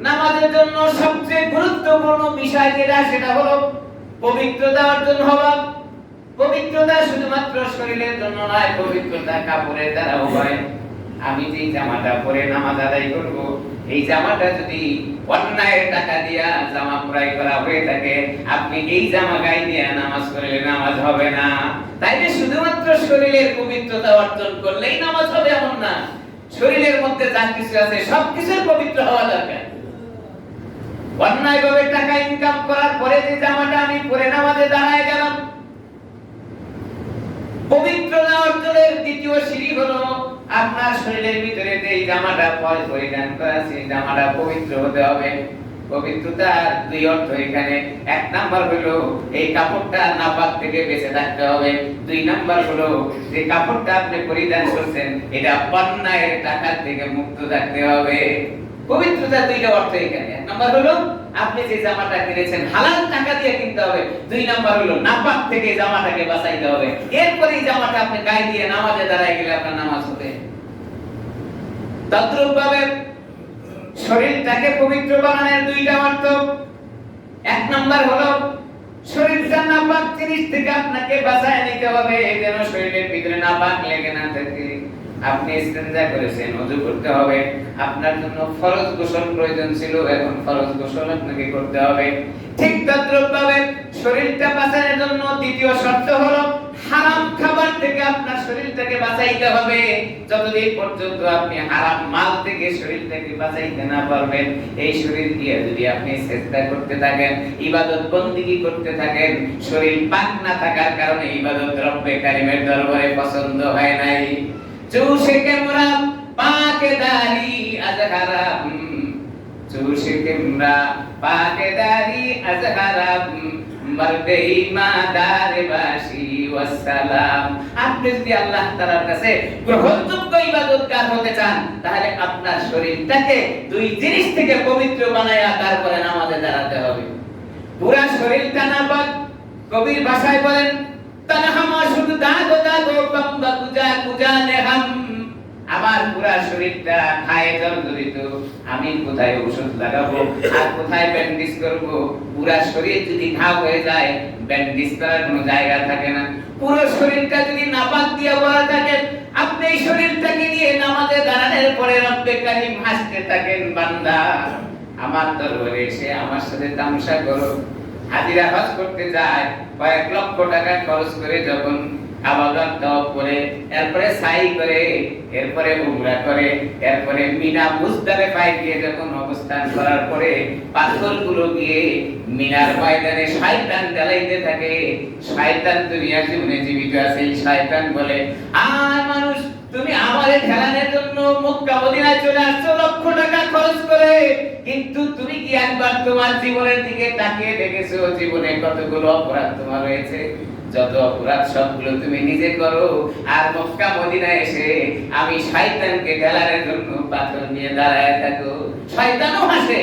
নামাজের জন্য সবচেয়ে গুরুত্বপূর্ণ বিষয় যেটা সেটা হলো পবিত্রতা অর্জন হওয়া। পবিত্রতা শুধুমাত্র শরীরের জন্য নয়, পবিত্রতা কাপড়ের দ্বারাও হয়। আমি যে জামাটা পরে নামাজ আদায় করব, এই জামাটা যদি অন্যায়ের টাকা দিয়া জামা ক্রয় করা হয়ে থাকে, আপনি এই জামা গায়ে দিয়ে নামাজ পড়লে নামাজ হবে না। তাই যে শুধুমাত্র শরীরের পবিত্রতা অর্জন করলেই নামাজ হবে এমন না, শরীরের মধ্যে যা কিছু আছে সবকিছুর পবিত্র হওয়া দরকার। অন্যায়ভাবে টাকা ইনকাম করার পরে যে জামাটা আমি পরে নামাজে দাঁড়ায় গেলাম, পবিত্রতা অর্জনের দ্বিতীয় সিঁড়ি হলো আপনার শরীরের ভিতরে যে জামাটা পরিধান করা আছে জামাটা পবিত্র হতে হবে। পবিত্রতার দুই অর্থ এখানে। এক নাম্বার হলো এই কাপড়টা নাপাক থেকে বেঁচে থাকতে হবে। দুই নাম্বার হলো যে কাপড়টা আপনি পরিধান করছেন এটা অন্যায়ের টাকা থেকে মুক্ত থাকতে হবে। পবিত্রতা দুইটা অর্থ এখানে। এক নাম্বার হলো আপনি যে জামাটা কিনেছেন হালাল টাকা দিয়ে কিনতে হবে। দুই নাম্বার হলো নাপাক থেকে জামাটাকে বাঁচাইতে হবে। এরপরেই জামাটা আপনি গায়ে দিয়ে নামাজে দাঁড়ায় গেলে আপনার নামাজ হবে। তদ্রূপভাবে শরীরটাকে পবিত্র বানানোর দুইটা অর্থ। এক নাম্বার হলো শরীরটা নাপাক জিনিস থেকে আপনাকে বাঁচায় নিতে হবে, যেন শরীরের ভিতরে নাপাক লেগে না থাকে। আপনি ইস্তেঞ্জা করেছেন, ওযু করতে হবে। আপনার জন্য ফরজ গোসল প্রয়োজন ছিল, এখন ফরজ গোসল আপনাকে করতে হবে। ঠিক তদ্রূপভাবে শরীরটা বাঁচানোর জন্য দ্বিতীয় শর্ত হলো হারাম খাবার থেকে আপনার শরীরটাকে বাঁচাইতে হবে। যতদিন পর্যন্ত আপনি হারাম মাল থেকে শরীরটাকে বাঁচাইতে না পারবেন, এই শরীর দিয়ে যদি আপনি চেষ্টা করতে থাকেন, ইবাদত বন্দেগী করতে থাকেন, শরীর পাক না থাকার কারণে ইবাদত রব্বে কারীমের দরবারে পছন্দ হয় নাই। চুষে কেমরা পাকেদারি আজহারাম, চুষে কেমরা পাকেদারি আজহারাম, মরদে ইমানদার বাসি ওয়াসসালাম। আপনি যদি আল্লাহ তাআলার কাছে গ্রহণযোগ্য ইবাদতগার হতে চান, তাহলে আপনার শরীরটাকে দুই জিনিস থেকে পবিত্র বানায়া তারপরে নামাজে দাঁড়াতে হবে। পুরা শরীরটা নাপাক, কবির ভাষায় বলেন তানহামা শুধু দাগ দাগ বাম্বা কুজা কুজা নেহাম। আমার পুরা শরীরটা খায় জর্জরিত, আমি কোথায় ওষুধ লাগাবো আর কোথায় ব্যান্ডেজ করব? পুরা শরীর যদি ঘাও হয়ে যায়, ব্যান্ডেজ করার কোনো জায়গা থাকে না। পুরো শরীরটা যদি নাপাক দিয়ে ভরা থাকে, আপনি এই শরীরটাকে নিয়ে নামাজে দাঁড়ানোর পরে রব্বে কারীম হাসতে থাকেন, বান্দা আমার দরবারে এসে আমার সাথে তামাশা করো। হাজিরা হজ করতে যায়, কয়েক লক্ষ টাকা খরচ করে যখন আবাদত তওয়াব করে, এরপরে সাই করে, এরপরে উমরা করে, এরপরে মিনা মুজদালিফায় গিয়ে যখন অবস্থান করার পরে পাথরগুলো গিয়ে মিনার ময়দানে শয়তান জ্বালাইতে থাকে। শয়তান দুনিয়ার জীবনে জীবিত আছে। শয়তান বলে, আর মানুষ তুমি আমারে ঠেলানোর জন্য মক্কা মদিনায় চলে আসছো লক্ষ টাকা খরচ করে, কিন্তু তুমি কি একবার তোমার জীবনের দিকে তাকিয়ে দেখেছো জীবনে কতগুলো অপরাধ তোমার হয়েছে? যত অপরাধ সবগুলো তুমি নিজে করো, আর মক্কা মদিনায় এসে আমি শয়তানকে ঠেলানোর জন্য পাথর নিয়ে দাঁড়ায় থাকো। শয়তানও হাসে।